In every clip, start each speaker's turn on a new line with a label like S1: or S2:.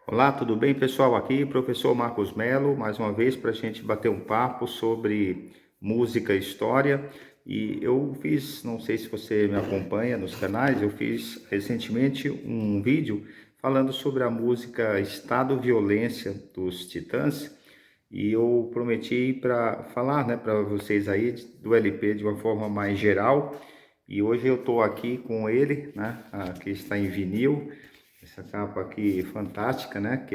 S1: Olá, tudo bem, pessoal? Aqui, professor Marcos Melo, mais uma vez para a gente bater um papo sobre música e história. E eu fiz, não sei se você me acompanha nos canais, eu fiz recentemente um vídeo falando sobre a música Estado Violência dos Titãs. E eu prometi para falar, né, para vocês aí do LP de uma forma mais geral. E hoje eu estou aqui com ele, né? Aqui está em vinil, essa capa aqui fantástica, né?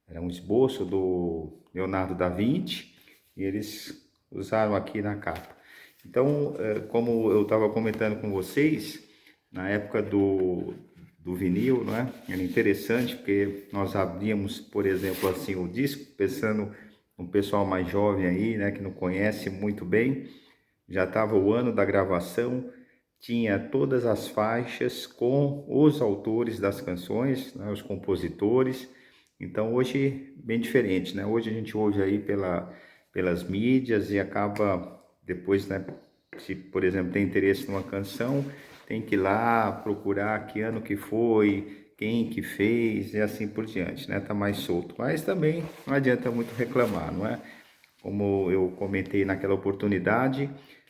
S1: Era um esboço do Leonardo da Vinci e eles usaram aqui na capa. Então, como eu estava comentando com vocês, na época do vinil, né? Era interessante porque nós abríamos, por exemplo, assim o disco, pensando no pessoal mais jovem aí, né? Que não conhece muito bem. Já estava o ano da gravação, tinha todas as faixas com os autores das canções, né, os compositores. Então hoje bem diferente, né? Hoje a gente ouve aí pelas mídias e acaba depois, né? Se por exemplo tem interesse numa canção, tem que ir lá procurar que ano que foi, quem que fez e assim por diante, né? Tá mais solto. Mas também não adianta muito reclamar, não é? Como eu comentei naquela oportunidade,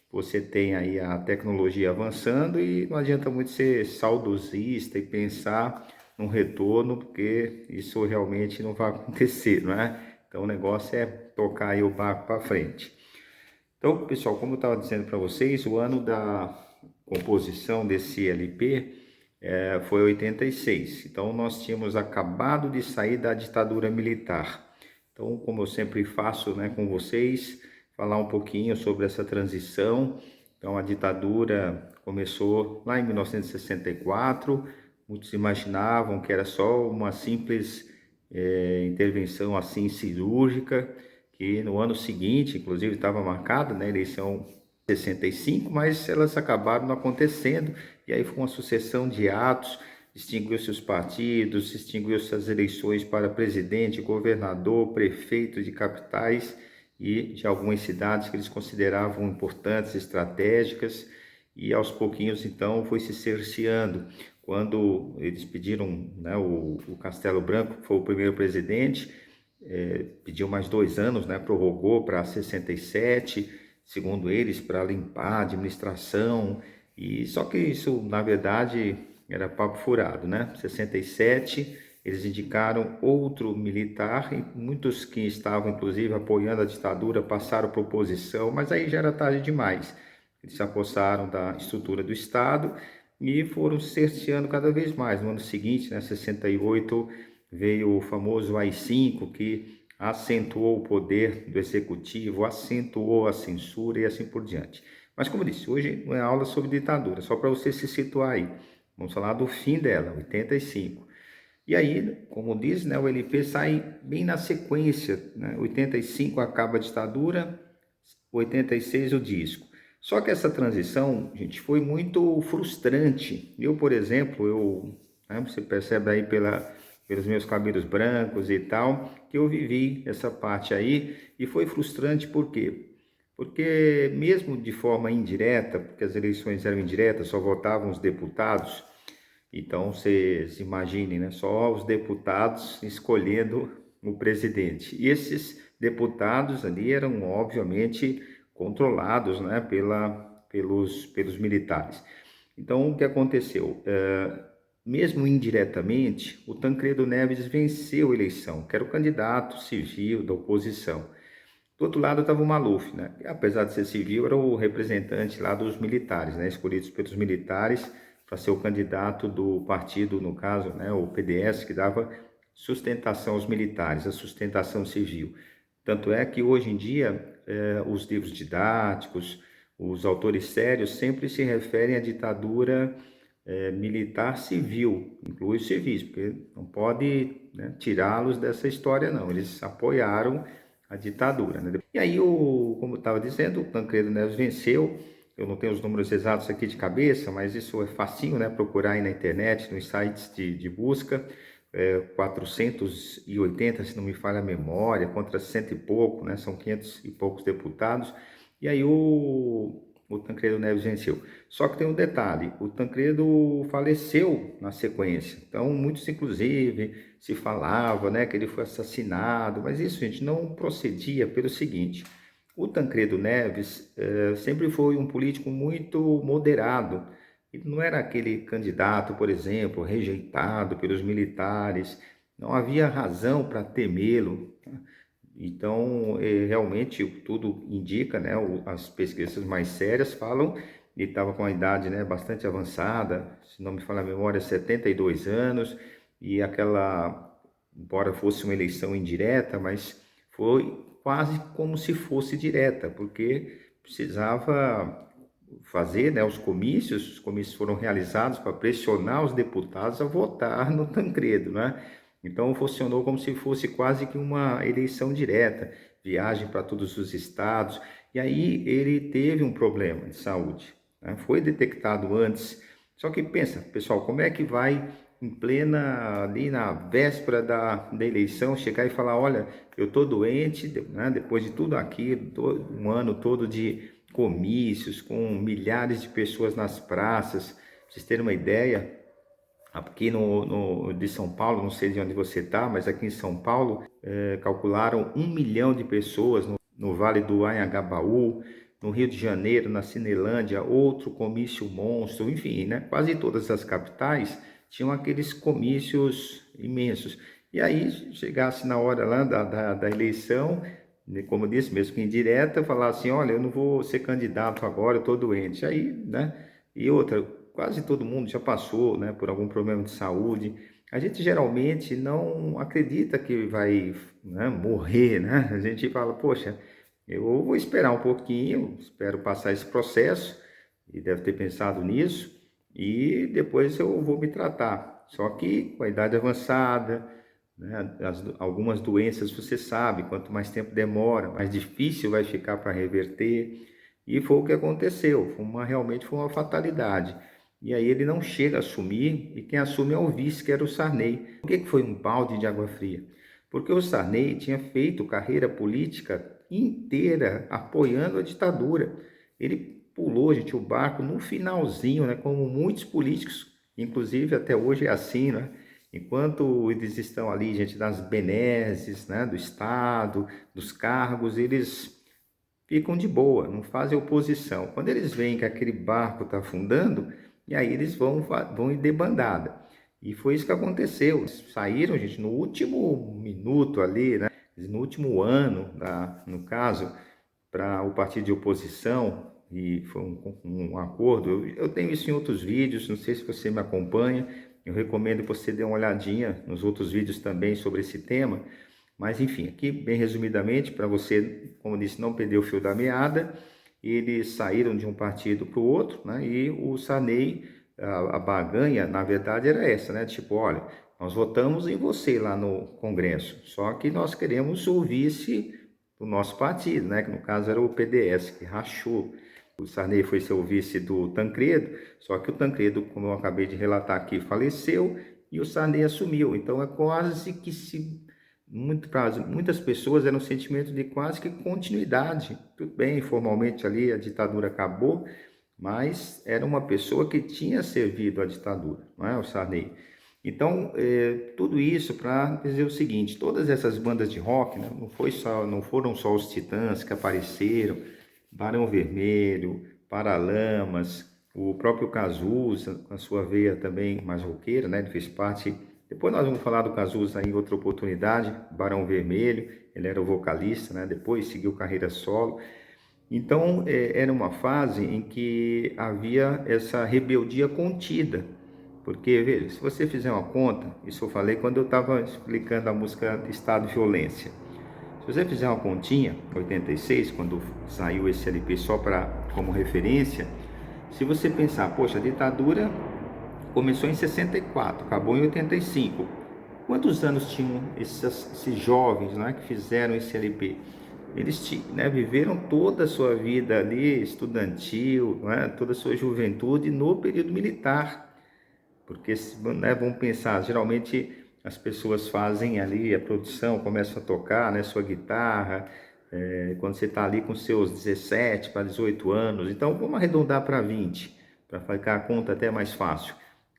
S1: você tem aí a tecnologia avançando e não adianta muito ser saudosista e pensar num retorno, porque isso realmente não vai acontecer, não é? Então o negócio é tocar aí o barco para frente. Então, pessoal, como eu estava dizendo para vocês, o ano da composição desse LP foi 86. Então, nós tínhamos acabado de sair da ditadura militar. Então, como eu sempre faço, né, com vocês, falar um pouquinho sobre essa transição. Então, a ditadura começou lá em 1964. Muitos imaginavam que era só uma simples intervenção assim cirúrgica, que no ano seguinte, inclusive, estava marcada, né, a eleição 65, mas elas acabaram não acontecendo, e aí foi uma sucessão de atos, extinguiu-se os partidos, extinguiu-se as eleições para presidente, governador, prefeito de capitais e de algumas cidades que eles consideravam importantes, estratégicas, e aos pouquinhos então foi se cerceando. Quando eles pediram, né, o Castelo Branco, que foi o primeiro presidente, pediu mais 2 anos, né, prorrogou para 67, segundo eles, para limpar a administração, e só que isso, na verdade, era papo furado, né? 67, eles indicaram outro militar, e muitos que estavam, inclusive, apoiando a ditadura passaram para oposição, mas aí já era tarde demais. Eles se apossaram da estrutura do Estado e foram cerceando cada vez mais. No ano seguinte, né, 68, veio o famoso AI-5, que acentuou o poder do executivo, acentuou a censura e assim por diante. Mas como eu disse, hoje não é aula sobre ditadura, só para você se situar aí. Vamos falar do fim dela, 85. E aí, como diz, né, o LP sai bem na sequência, né? 85 acaba a ditadura, 86 o disco. Só que essa transição, gente, foi muito frustrante. Eu, por exemplo, né, você percebe aí pelos meus cabelos brancos e tal, que eu vivi essa parte aí e foi frustrante por quê? Porque mesmo de forma indireta, porque as eleições eram indiretas, só votavam os deputados, então vocês imaginem, né? Só os deputados escolhendo o presidente. E esses deputados ali eram obviamente controlados, né, pelos militares. Então o que aconteceu? Mesmo indiretamente, o Tancredo Neves venceu a eleição, que era o candidato civil da oposição. Do outro lado estava o Maluf, né? Que, apesar de ser civil, era o representante lá dos militares, né? Escolhidos pelos militares para ser o candidato do partido, no caso, né? O PDS, que dava sustentação aos militares, a sustentação civil. Tanto é que hoje em dia os livros didáticos, os autores sérios sempre se referem à ditadura militar civil, inclui os civis, porque não pode, né, tirá-los dessa história, não. Eles apoiaram a ditadura, né? E aí, como eu estava dizendo, o Tancredo Neves venceu. Eu não tenho os números exatos aqui de cabeça, mas isso é facinho, né? Procurar aí na internet, nos sites de busca. 480, se não me falha a memória, contra cento e pouco, né? São 500 e poucos deputados. E aí o Tancredo Neves venceu. Só que tem um detalhe, o Tancredo faleceu na sequência. Então, muitos inclusive se falava, né, que ele foi assassinado, mas isso, gente, não procedia pelo seguinte: o Tancredo Neves sempre foi um político muito moderado. Ele não era aquele candidato, por exemplo, rejeitado pelos militares. Não havia razão para temê-lo. Então, realmente, tudo indica, né, as pesquisas mais sérias falam, ele estava com a idade, né, bastante avançada, se não me falha a memória, 72 anos, e aquela, embora fosse uma eleição indireta, mas foi quase como se fosse direta, porque precisava fazer, né, os comícios foram realizados para pressionar os deputados a votar no Tancredo, né? Então funcionou como se fosse quase que uma eleição direta, viagem para todos os estados. E aí ele teve um problema de saúde, né? Foi detectado antes. Só que pensa, pessoal, como é que vai em plena, ali na véspera da eleição, chegar e falar, olha, eu estou doente, né? Depois de tudo aquilo, um ano todo de comícios, com milhares de pessoas nas praças. Pra vocês terem uma ideia, aqui de São Paulo, não sei de onde você está, mas aqui em São Paulo, calcularam 1 milhão de pessoas no Vale do Anhangabaú, no Rio de Janeiro, na Cinelândia, outro comício monstro, enfim, né? Quase todas as capitais tinham aqueles comícios imensos. E aí, chegasse na hora lá da eleição, né, como eu disse, mesmo que indireta, falar assim, olha, eu não vou ser candidato agora, eu estou doente. Aí, né? E outra, quase todo mundo já passou, né, por algum problema de saúde. A gente geralmente não acredita que vai, né, morrer, né? A gente fala, poxa, eu vou esperar um pouquinho, espero passar esse processo, e deve ter pensado nisso, e depois eu vou me tratar. Só que com a idade avançada, né, algumas doenças você sabe, quanto mais tempo demora, mais difícil vai ficar para reverter. E foi o que aconteceu, realmente foi uma fatalidade. E aí ele não chega a assumir, e quem assume é o vice, que era o Sarney. Por que foi um balde de água fria? Porque o Sarney tinha feito carreira política inteira apoiando a ditadura. Ele pulou, gente, o barco no finalzinho, né, como muitos políticos, inclusive até hoje é assim, né? Enquanto eles estão ali, gente, das benesses, né, do Estado, dos cargos, eles ficam de boa, não fazem oposição. Quando eles veem que aquele barco está afundando, e aí eles vão em debandada. E foi isso que aconteceu. Eles saíram, gente, no último minuto ali, né? No último ano, no caso, para o partido de oposição, e foi um acordo. Eu tenho isso em outros vídeos, não sei se você me acompanha. Eu recomendo que você dê uma olhadinha nos outros vídeos também sobre esse tema. Mas enfim, aqui bem resumidamente, para você, como disse, não perder o fio da meada, eles saíram de um partido para o outro, né? E o Sarney, a barganha, na verdade, era essa, né? Tipo, olha, nós votamos em você lá no Congresso, só que nós queremos o vice do nosso partido, né? Que no caso era o PDS, que rachou. O Sarney foi ser o vice do Tancredo, só que o Tancredo, como eu acabei de relatar aqui, faleceu e o Sarney assumiu. Então é quase que para muitas pessoas era um sentimento de quase que continuidade. Tudo bem, formalmente ali a ditadura acabou, mas era uma pessoa que tinha servido à ditadura, não é, o Sarney? Então, tudo isso para dizer o seguinte: todas essas bandas de rock, né, não foram só os Titãs que apareceram, Barão Vermelho, Paralamas, o próprio Cazuza, com a sua veia também mais roqueira, né, ele fez parte. Depois nós vamos falar do Cazuza em outra oportunidade, Barão Vermelho, ele era o vocalista, né, depois seguiu carreira solo. Então, era uma fase em que havia essa rebeldia contida, porque, veja, se você fizer uma conta, isso eu falei quando eu estava explicando a música Estado de Violência, se você fizer uma continha, 86, quando saiu esse LP só como referência, se você pensar, poxa, a ditadura começou em 64, acabou em 85, quantos anos tinham esses jovens, né, que fizeram esse LP? Eles, né, viveram toda a sua vida ali, estudantil, né, toda a sua juventude no período militar. Porque, né, vamos pensar, geralmente as pessoas fazem ali a produção, começam a tocar, né, sua guitarra, quando você está ali com seus 17 para 18 anos. Então, vamos arredondar para 20, para ficar a conta até mais fácil.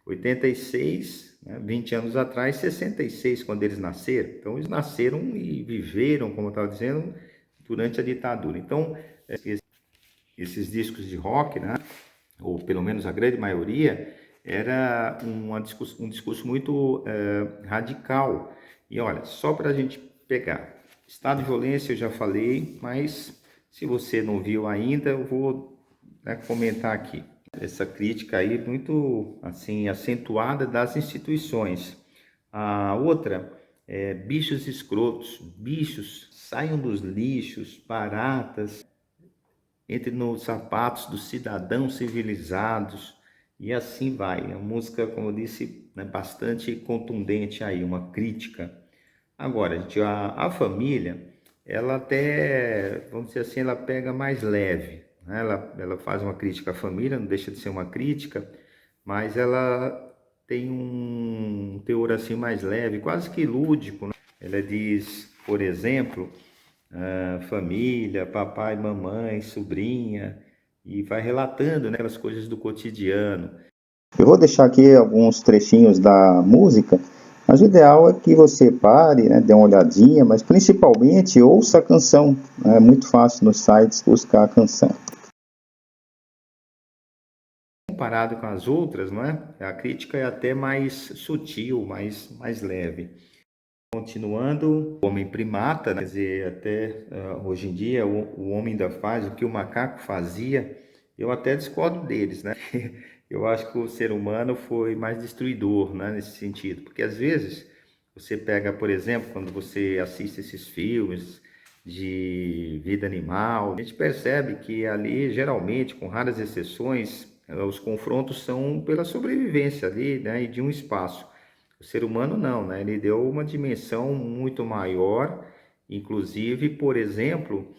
S1: 86, né, 20 anos atrás, 66, quando eles nasceram. Então, eles nasceram e viveram, como eu estava dizendo, durante a ditadura. Então, esses discos de rock, né, ou pelo menos a grande maioria, era um discurso muito radical. E olha, só para a gente pegar, estado de violência eu já falei, mas se você não viu ainda, eu vou, né, comentar aqui. Essa crítica aí muito assim acentuada das instituições. A outra é bichos escrotos, bichos, saiam dos lixos, baratas, entre nos sapatos dos cidadãos civilizados, e assim vai. É uma música, como eu disse, né, bastante contundente aí, uma crítica. Agora, gente, a família, ela até, vamos dizer assim, ela pega mais leve, né? Ela faz uma crítica à família, não deixa de ser uma crítica, mas ela tem um teor assim mais leve, quase que lúdico, né? Ela diz, por exemplo, família, papai, mamãe, sobrinha, e vai relatando, né, as coisas do cotidiano.
S2: Eu vou deixar aqui alguns trechinhos da música, mas o ideal é que você pare, né, dê uma olhadinha, mas principalmente ouça a canção. É muito fácil nos sites buscar a canção.
S1: Comparado com as outras, não é? A crítica é até mais sutil, mais leve. Continuando, o homem primata, né? Quer dizer, até hoje em dia o homem ainda faz o que o macaco fazia. Eu até discordo deles, né? Eu acho que o ser humano foi mais destruidor, né, nesse sentido, porque às vezes você pega, por exemplo, quando você assiste esses filmes de vida animal, a gente percebe que ali, geralmente, com raras exceções, os confrontos são pela sobrevivência ali, né, e de um espaço. O ser humano não, né? Ele deu uma dimensão muito maior, inclusive, por exemplo,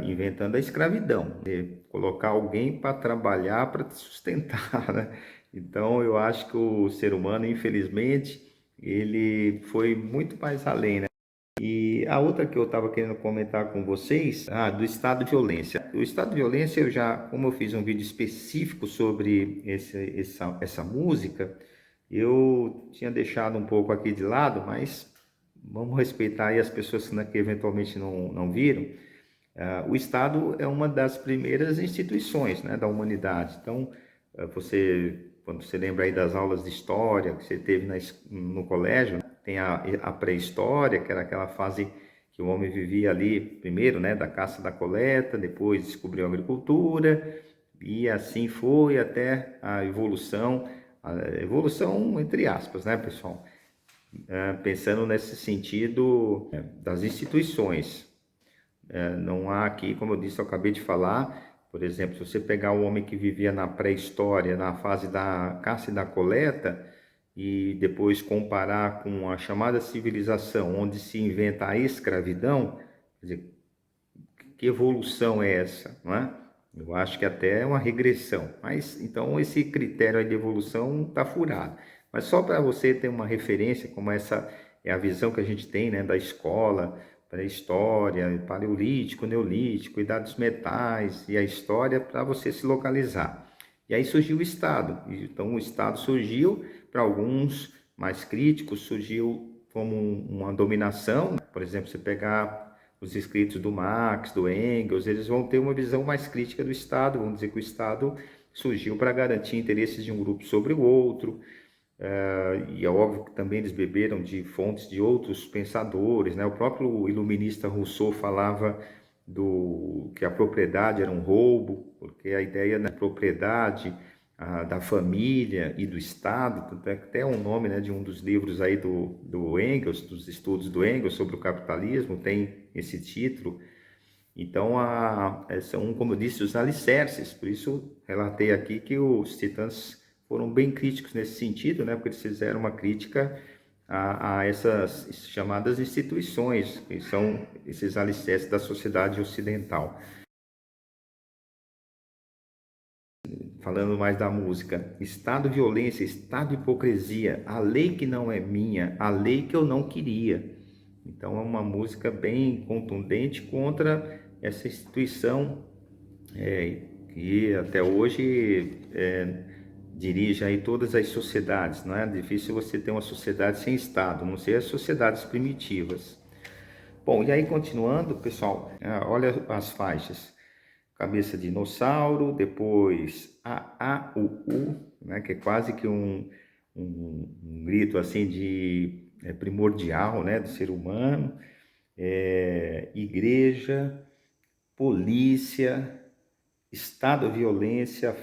S1: inventando a escravidão, né? Colocar alguém para trabalhar para te sustentar, né? Então, eu acho que o ser humano, infelizmente, ele foi muito mais além, né? E a outra que eu estava querendo comentar com vocês, do estado de violência. O estado de violência, eu já, como eu fiz um vídeo específico sobre essa música, eu tinha deixado um pouco aqui de lado, mas vamos respeitar aí as pessoas que eventualmente não viram. O Estado é uma das primeiras instituições, né, da humanidade. Então, quando você lembra aí das aulas de história que você teve no colégio, né, tem a pré-história, que era aquela fase que o homem vivia ali, primeiro, né, da caça e da coleta, depois descobriu a agricultura, e assim foi até a evolução entre aspas, né, pessoal? Pensando nesse sentido das instituições. Não há aqui, como eu disse, eu acabei de falar, por exemplo, se você pegar o homem que vivia na pré-história, na fase da caça e da coleta, e depois comparar com a chamada civilização, onde se inventa a escravidão, quer dizer, que evolução é essa, não é? Eu acho que até é uma regressão, mas então esse critério aí de evolução está furado. Mas só para você ter uma referência, como essa é a visão que a gente tem, né, da escola, pré-história, paleolítico, neolítico, idade dos metais e a história para você se localizar. E aí surgiu o Estado. Então o Estado surgiu para alguns mais críticos, surgiu como uma dominação. Por exemplo, você pegar os escritos do Marx, do Engels, eles vão ter uma visão mais crítica do Estado, vão dizer que o Estado surgiu para garantir interesses de um grupo sobre o outro, e é óbvio que também eles beberam de fontes de outros pensadores, né? O próprio iluminista Rousseau falava que a propriedade era um roubo, porque a ideia da propriedade, da família e do Estado, tanto é que até um nome, né, de um dos livros aí do Engels, dos estudos do Engels sobre o capitalismo, tem esse título. Então, são, como eu disse, os alicerces. Por isso, relatei aqui que os titãs foram bem críticos nesse sentido, né? Porque eles fizeram uma crítica a essas chamadas instituições, que são esses alicerces da sociedade ocidental. Falando mais da música, estado de violência, estado de hipocrisia, a lei que não é minha, a lei que eu não queria. Então é uma música bem contundente contra essa instituição que até hoje dirige aí todas as sociedades, não é? Difícil você ter uma sociedade sem Estado, a não ser as sociedades primitivas. Bom, e aí continuando, pessoal, olha as faixas. Cabeça de dinossauro, depois U, né, que é quase que um grito assim de primordial, né, do ser humano. Igreja, polícia, estado de violência,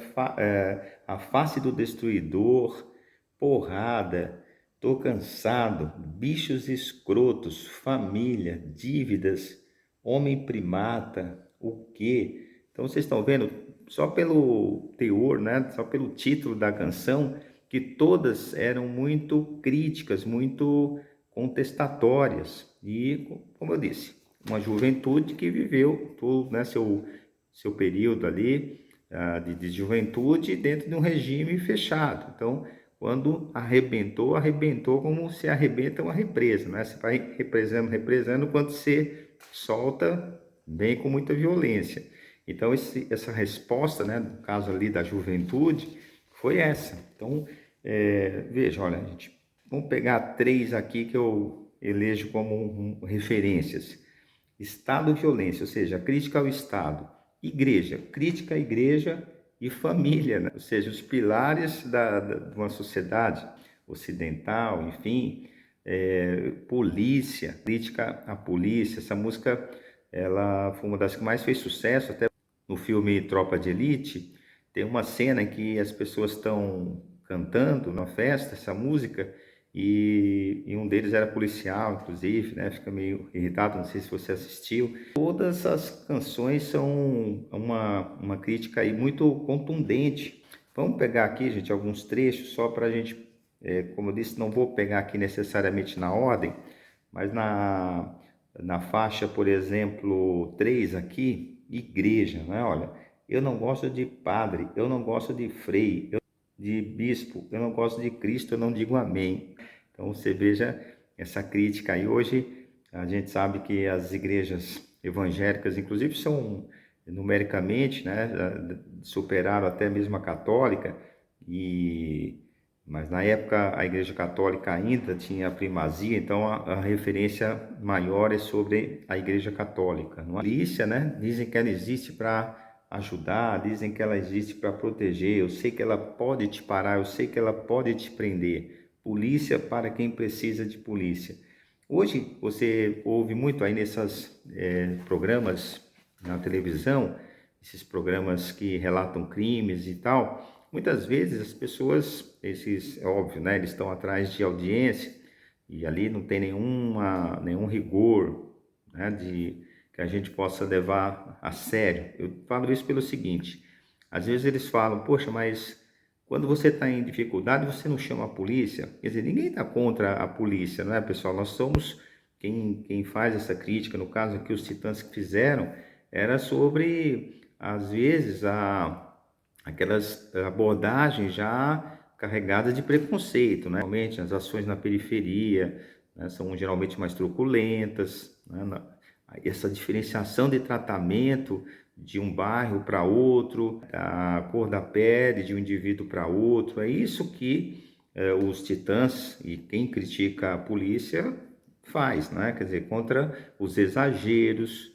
S1: a face do destruidor, porrada, tô cansado, bichos escrotos, família, dívidas, homem primata, o quê? Então vocês estão vendo, só pelo teor, né? Só pelo título da canção, que todas eram muito críticas, muito contestatórias. E, como eu disse, uma juventude que viveu todo, né, seu período ali de juventude dentro de um regime fechado. Então, quando arrebentou, arrebentou como se arrebenta uma represa, né? Você vai represando, represando, quando você solta, bem com muita violência. Então, essa resposta, né, no caso ali da juventude, foi essa. Então, veja, olha, gente, vamos pegar três aqui que eu elejo como referências. Estado de violência, ou seja, crítica ao Estado. Igreja, crítica à igreja e família, né? Ou seja, os pilares de uma sociedade ocidental, enfim. Polícia, crítica à polícia. Essa música, ela foi uma das que mais fez sucesso, até no filme Tropa de Elite. Tem uma cena em que as pessoas estão cantando na festa essa música e um deles era policial, inclusive, né? Fica meio irritado, não sei se você assistiu. Todas as canções são uma crítica aí muito contundente. Vamos pegar aqui, gente, alguns trechos só para a gente, como eu disse, não vou pegar aqui necessariamente na ordem, mas na faixa, por exemplo, 3 aqui, igreja, né? Olha, eu não gosto de padre, eu não gosto de frei, de bispo, eu não gosto de Cristo, eu não digo amém. Então você veja essa crítica aí. Hoje a gente sabe que as igrejas evangélicas, inclusive, são numericamente, né, superaram até mesmo a católica, mas na época a igreja católica ainda tinha a primazia, então a referência maior é sobre a igreja católica. A polícia, né, dizem que ela existe para ajudar, dizem que ela existe para proteger, eu sei que ela pode te parar, eu sei que ela pode te prender. Polícia para quem precisa de polícia. Hoje você ouve muito aí nesses programas na televisão, esses programas que relatam crimes e tal. Muitas vezes as pessoas, é óbvio, né, eles estão atrás de audiência e ali não tem nenhum rigor, né, que a gente possa levar a sério. Eu falo isso pelo seguinte: às vezes eles falam, poxa, mas quando você está em dificuldade, você não chama a polícia? Quer dizer, ninguém está contra a polícia, não é, pessoal? Nós somos quem faz essa crítica, no caso aqui, os Titãs que fizeram, era sobre, às vezes, aquelas abordagens já carregadas de preconceito, né? Realmente, as ações na periferia, né, são geralmente mais truculentas, né? Essa diferenciação de tratamento de um bairro para outro, a cor da pele de um indivíduo para outro, é isso que os Titãs e quem critica a polícia faz, né? Quer dizer, contra os exageros,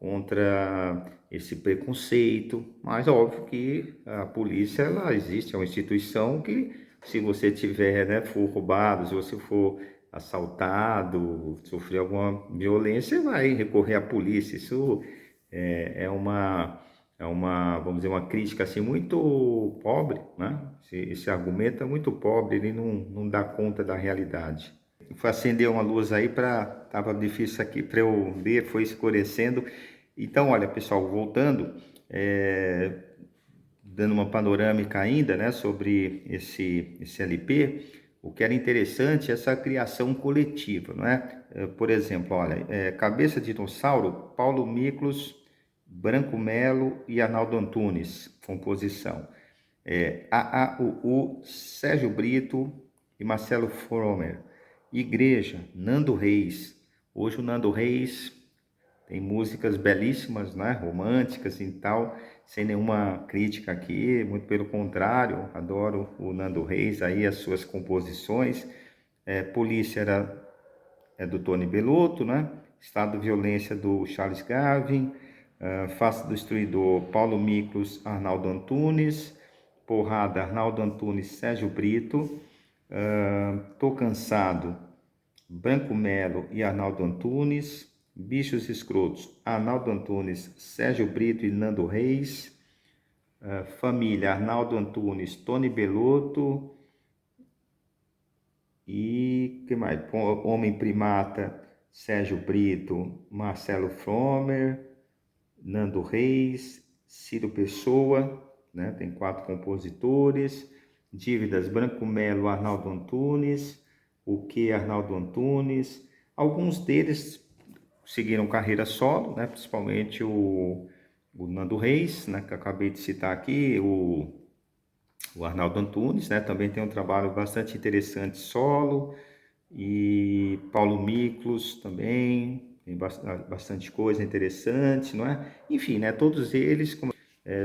S1: contra esse preconceito, mas óbvio que a polícia, ela existe, é uma instituição que, se você tiver, né, for roubado, se você for assaltado, sofrer alguma violência, vai recorrer à polícia. Isso é uma, vamos dizer, uma crítica assim muito pobre, né? Esse argumento é muito pobre, ele não dá conta da realidade. Foi acender uma luz aí tava difícil aqui para eu ver, foi escurecendo. Então, olha, pessoal, voltando, dando uma panorâmica ainda, né, sobre esse LP, o que era interessante é essa criação coletiva, não é? Por exemplo, olha, Cabeça de Dinossauro, Paulo Miklos, Branco Melo e Arnaldo Antunes, composição. AAUU, Sérgio Brito e Marcelo Fromer. Igreja, Nando Reis. Hoje o Nando Reis tem músicas belíssimas, né? Românticas e tal, sem nenhuma crítica aqui, muito pelo contrário, adoro o Nando Reis, aí as suas composições. Polícia é do Tony Bellotto, né? Estado de Violência do Charles Gavin, Face do Destruidor, Paulo Miklos, Arnaldo Antunes, Porrada, Arnaldo Antunes, Sérgio Brito, Tô Cansado, Branco Melo e Arnaldo Antunes, Bichos Escrotos, Arnaldo Antunes, Sérgio Brito e Nando Reis, Família, Arnaldo Antunes, Tony Bellotto e que mais? Homem Primata, Sérgio Brito, Marcelo Fromer, Nando Reis, Ciro Pessoa, né? Tem 4 compositores. Dívidas, Branco Melo, Arnaldo Antunes, O Que, Arnaldo Antunes. Alguns deles seguiram carreira solo, né? Principalmente o Nando Reis, né? Que eu acabei de citar aqui, o Arnaldo Antunes, né? Também tem um trabalho bastante interessante solo. E Paulo Miklos também, tem bastante coisa interessante, não é? Enfim, né? Todos eles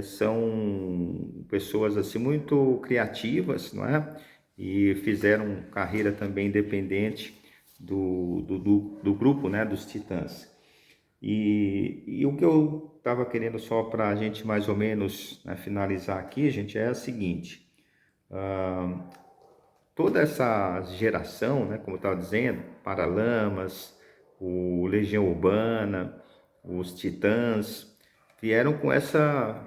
S1: são pessoas assim muito criativas, não é? E fizeram carreira também independente do grupo, né? Dos Titãs. E o que eu estava querendo só para a gente mais ou menos, né, finalizar aqui, gente, é a seguinte: toda essa geração, né, como eu estava dizendo, Paralamas, o Legião Urbana, os Titãs, vieram com essa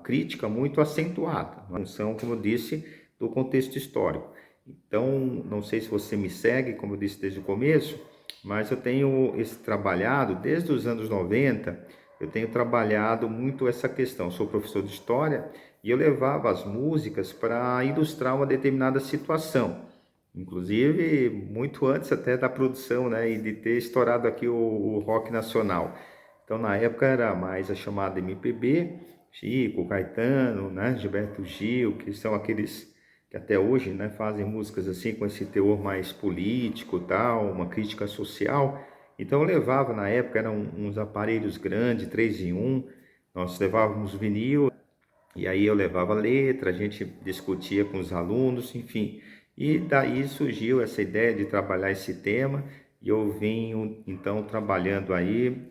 S1: crítica muito acentuada, em função, como eu disse, do contexto histórico. Então, não sei se você me segue, como eu disse desde o começo, mas eu tenho trabalhado, desde os anos 90, eu tenho trabalhado muito essa questão. Eu sou professor de História e eu levava as músicas para ilustrar uma determinada situação. Inclusive, muito antes até da produção, né, e de ter estourado aqui o rock nacional. Então, na época era mais a chamada MPB, Chico, Caetano, né, Gilberto Gil, que são aqueles que até hoje, né, fazem músicas assim com esse teor mais político, tal, uma crítica social. Então eu levava na época eram uns aparelhos grandes, 3 em 1. Nós levávamos vinil e aí eu levava letra, a gente discutia com os alunos, enfim. E daí surgiu essa ideia de trabalhar esse tema e eu venho então trabalhando aí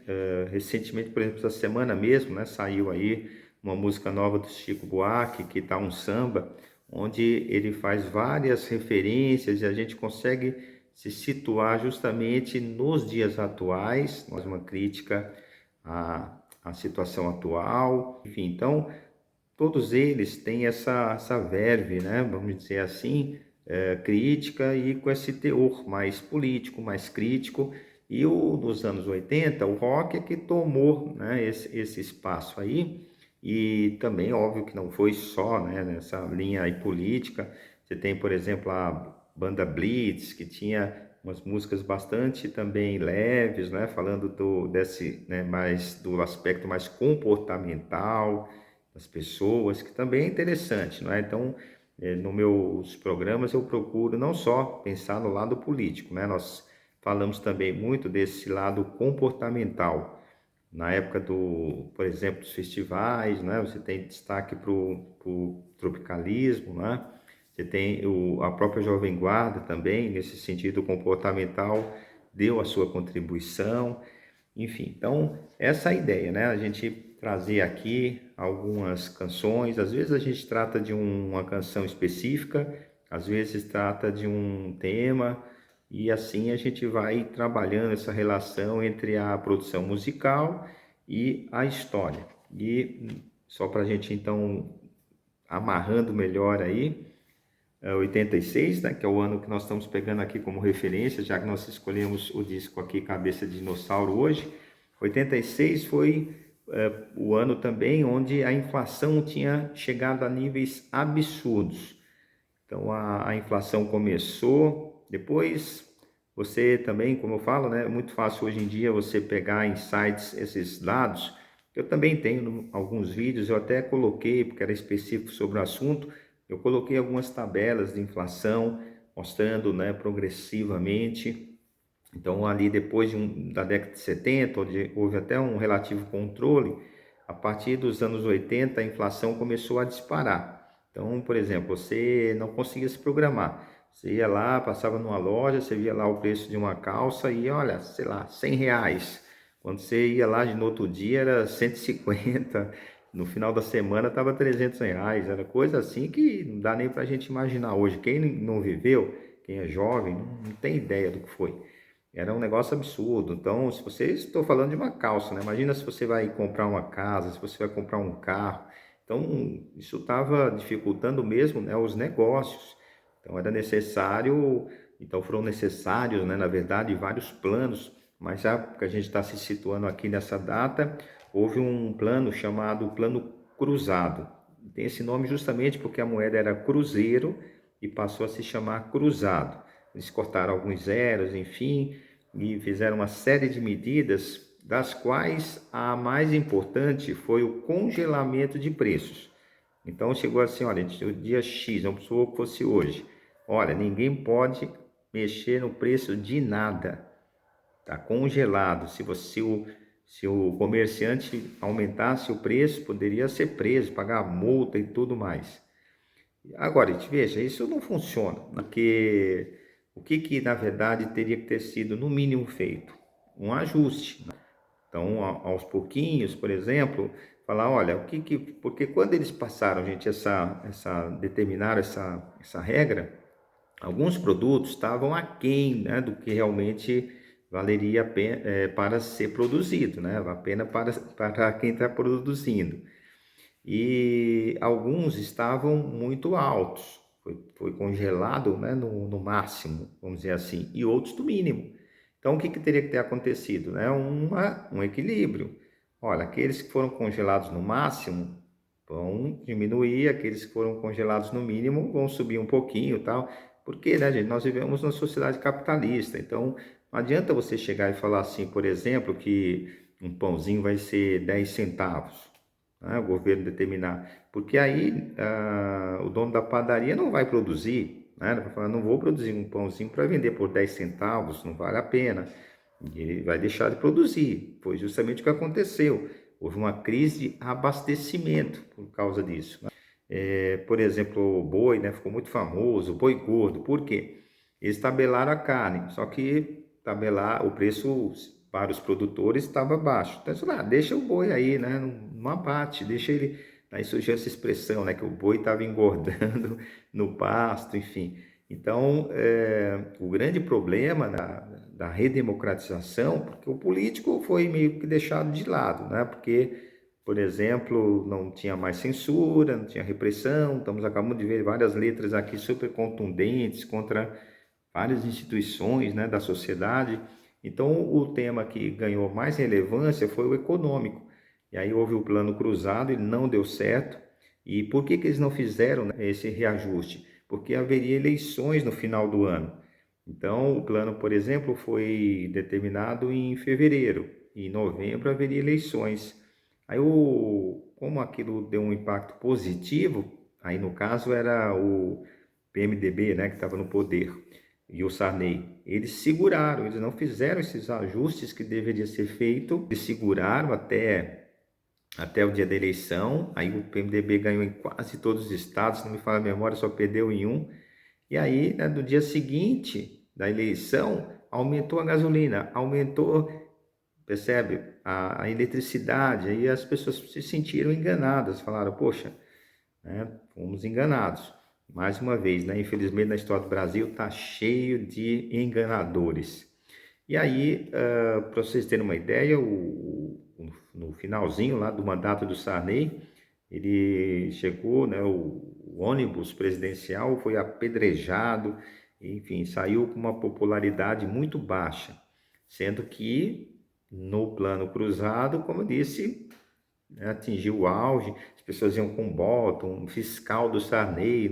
S1: recentemente, por exemplo, essa semana mesmo, né, saiu aí uma música nova do Chico Buarque, que está um samba, onde ele faz várias referências e a gente consegue se situar justamente nos dias atuais, mais uma crítica à situação atual, enfim, então todos eles têm essa verve, né, vamos dizer assim, crítica e com esse teor mais político, mais crítico. E nos anos 80, o rock é que tomou, né, esse espaço aí. E também, óbvio que não foi só, né, nessa linha aí política. Você tem, por exemplo, a banda Blitz, que tinha umas músicas bastante também leves, né, falando né, mais do aspecto mais comportamental das pessoas, que também é interessante, não é? Então, nos meus programas eu procuro não só pensar no lado político, né? Nós falamos também muito desse lado comportamental. Na época por exemplo, dos festivais, né? Você tem destaque para o tropicalismo, né? Você tem a própria Jovem Guarda também, nesse sentido comportamental, deu a sua contribuição. Enfim, então essa é a ideia, né? A gente trazer aqui algumas canções, às vezes a gente trata de uma canção específica, às vezes trata de um tema, e assim a gente vai trabalhando essa relação entre a produção musical e a história. E só para a gente então amarrando melhor aí, 86, né, que é o ano que nós estamos pegando aqui como referência, já que nós escolhemos o disco aqui Cabeça de Dinossauro hoje. 86 foi o ano também onde a inflação tinha chegado a níveis absurdos. Então a inflação começou, depois você também, como eu falo, né, é muito fácil hoje em dia você pegar em sites esses dados. Eu também tenho alguns vídeos, eu até coloquei, porque era específico sobre o assunto, eu coloquei algumas tabelas de inflação mostrando, né, progressivamente Então, ali depois da década de 70, onde houve até um relativo controle, a partir dos anos 80, a inflação começou a disparar. Então, por exemplo, você não conseguia se programar. Você ia lá, passava numa loja, você via lá o preço de uma calça e, olha, sei lá, R$ 100. Quando você ia lá no outro dia era 150, no final da semana estava R$ 300. Era coisa assim que não dá nem para a gente imaginar hoje. Quem não viveu, quem é jovem, não tem ideia do que foi. Era um negócio absurdo. Então, se você, estou falando de uma calça, né? Imagina se você vai comprar uma casa, se você vai comprar um carro. Então, isso estava dificultando mesmo, né, os negócios. Então, era necessário, então foram necessários, né, na verdade, vários planos. Mas já que a gente está se situando aqui nessa data, houve um plano chamado Plano Cruzado. Tem esse nome justamente porque a moeda era cruzeiro e passou a se chamar cruzado. Eles cortaram alguns zeros, enfim, e fizeram uma série de medidas, das quais a mais importante foi o congelamento de preços. Então chegou assim, olha, o dia X, vamos supor que fosse hoje. Olha, ninguém pode mexer no preço de nada. Está congelado. Se o comerciante aumentasse o preço, poderia ser preso, pagar multa e tudo mais. Agora, veja, isso não funciona, porque o que na verdade teria que ter sido no mínimo feito? Um ajuste. Então, aos pouquinhos, por exemplo, falar, olha, porque quando eles passaram, gente, determinaram essa regra, alguns produtos estavam aquém, né, do que realmente valeria a pena, para ser produzido, né, a pena para quem está produzindo. E alguns estavam muito altos, foi congelado, né, no máximo, vamos dizer assim, e outros no mínimo. Então, o que teria que ter acontecido? Né? Um equilíbrio. Olha, aqueles que foram congelados no máximo vão diminuir, aqueles que foram congelados no mínimo vão subir um pouquinho e tal. Porque, né, gente, nós vivemos numa sociedade capitalista, então não adianta você chegar e falar assim, por exemplo, que um pãozinho vai ser 10 centavos, né, o governo determinar, porque aí o dono da padaria não vai produzir, né, vai falar, não vou produzir um pãozinho para vender por 10 centavos, não vale a pena, e ele vai deixar de produzir. Foi justamente o que aconteceu, houve uma crise de abastecimento por causa disso, né? Por exemplo, o boi, né, ficou muito famoso, o boi gordo, por quê? Eles tabelaram a carne, só que o preço para os produtores estava baixo. Então, deixa o boi aí, né, não abate, deixa ele. Aí surgiu essa expressão, né, que o boi estava engordando no pasto, enfim. Então, o grande problema da redemocratização, porque o político foi meio que deixado de lado, né, porque, por exemplo, não tinha mais censura, não tinha repressão, acabamos de ver várias letras aqui super contundentes contra várias instituições, né, da sociedade. Então, o tema que ganhou mais relevância foi o econômico. E aí houve o plano cruzado, ele não deu certo. E por que eles não fizeram, né, esse reajuste? Porque haveria eleições no final do ano. Então, o plano, por exemplo, foi determinado em fevereiro. E em novembro haveria eleições. Aí, como aquilo deu um impacto positivo, aí no caso era o PMDB, né, que estava no poder, e o Sarney, eles seguraram, eles não fizeram esses ajustes que deveria ser feito, eles seguraram até o dia da eleição. Aí o PMDB ganhou em quase todos os estados, se não me falha a memória, só perdeu em um. E aí, né, no dia seguinte da eleição, aumentou a gasolina, aumentou, percebe, a eletricidade. Aí as pessoas se sentiram enganadas, falaram, poxa, né, fomos enganados. Mais uma vez, né, infelizmente na história do Brasil está cheio de enganadores. E aí, para vocês terem uma ideia, no finalzinho lá do mandato do Sarney, ele chegou, né, o ônibus presidencial foi apedrejado, enfim, saiu com uma popularidade muito baixa, sendo que no plano cruzado, como eu disse, né, atingiu o auge, as pessoas iam com bottom, um fiscal do Sarney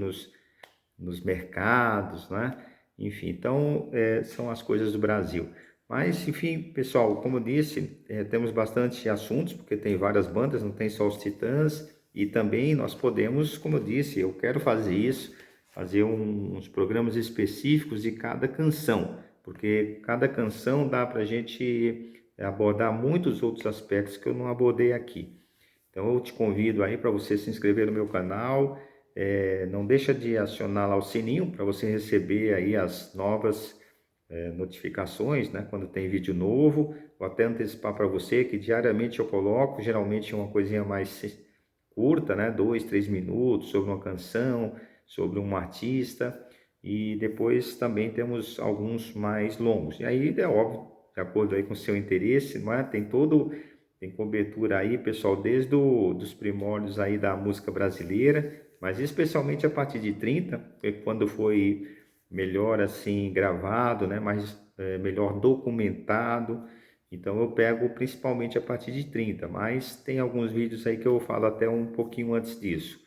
S1: nos mercados, né? Enfim, então são as coisas do Brasil. Mas, enfim, pessoal, como eu disse, temos bastante assuntos, porque tem várias bandas, não tem só os Titãs, e também nós podemos, como eu disse, eu quero fazer isso, fazer uns programas específicos de cada canção, porque cada canção dá para a gente abordar muitos outros aspectos que eu não abordei aqui. Então eu te convido aí para você se inscrever no meu canal, não deixa de acionar lá o sininho para você receber aí as novas notificações, né, quando tem vídeo novo. Vou até antecipar para você que diariamente eu coloco, geralmente uma coisinha mais curta, né, 2, 3 minutos, sobre uma canção, sobre um artista, e depois também temos alguns mais longos. E aí é óbvio, de acordo aí com o seu interesse, não é? Tem cobertura aí, pessoal, desde dos primórdios aí da música brasileira, mas especialmente a partir de 30, quando foi melhor assim gravado, né, mais melhor documentado. Então eu pego principalmente a partir de 30, mas tem alguns vídeos aí que eu falo até um pouquinho antes disso.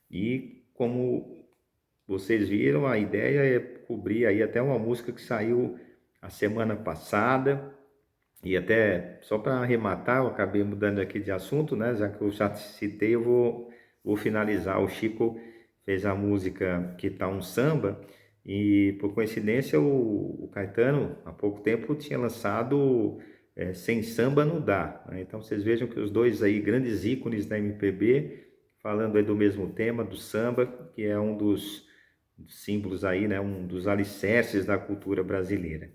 S1: E como vocês viram, a ideia é cobrir aí até uma música que saiu a semana passada. E até só para arrematar, eu acabei mudando aqui de assunto, né? Já que eu já citei, vou finalizar. O Chico fez a música Que Tá um Samba, e por coincidência o Caetano, há pouco tempo, tinha lançado Sem Samba Não Dá, né? Então vocês vejam que os dois aí, grandes ícones da MPB, falando aí do mesmo tema, do samba, que é um dos símbolos aí, né? Um dos alicerces da cultura brasileira.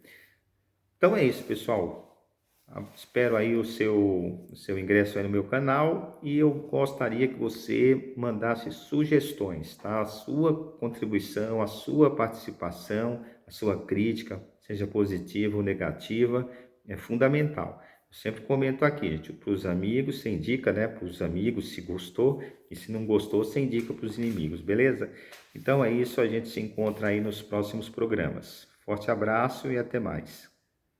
S1: Então é isso, pessoal. Espero aí o seu ingresso aí no meu canal, e eu gostaria que você mandasse sugestões, tá? A sua contribuição, a sua participação, a sua crítica, seja positiva ou negativa, é fundamental. Eu sempre comento aqui, para os amigos, você indica, né, para os amigos se gostou, e se não gostou, você indica para os inimigos, beleza? Então é isso, a gente se encontra aí nos próximos programas. Forte abraço e até mais.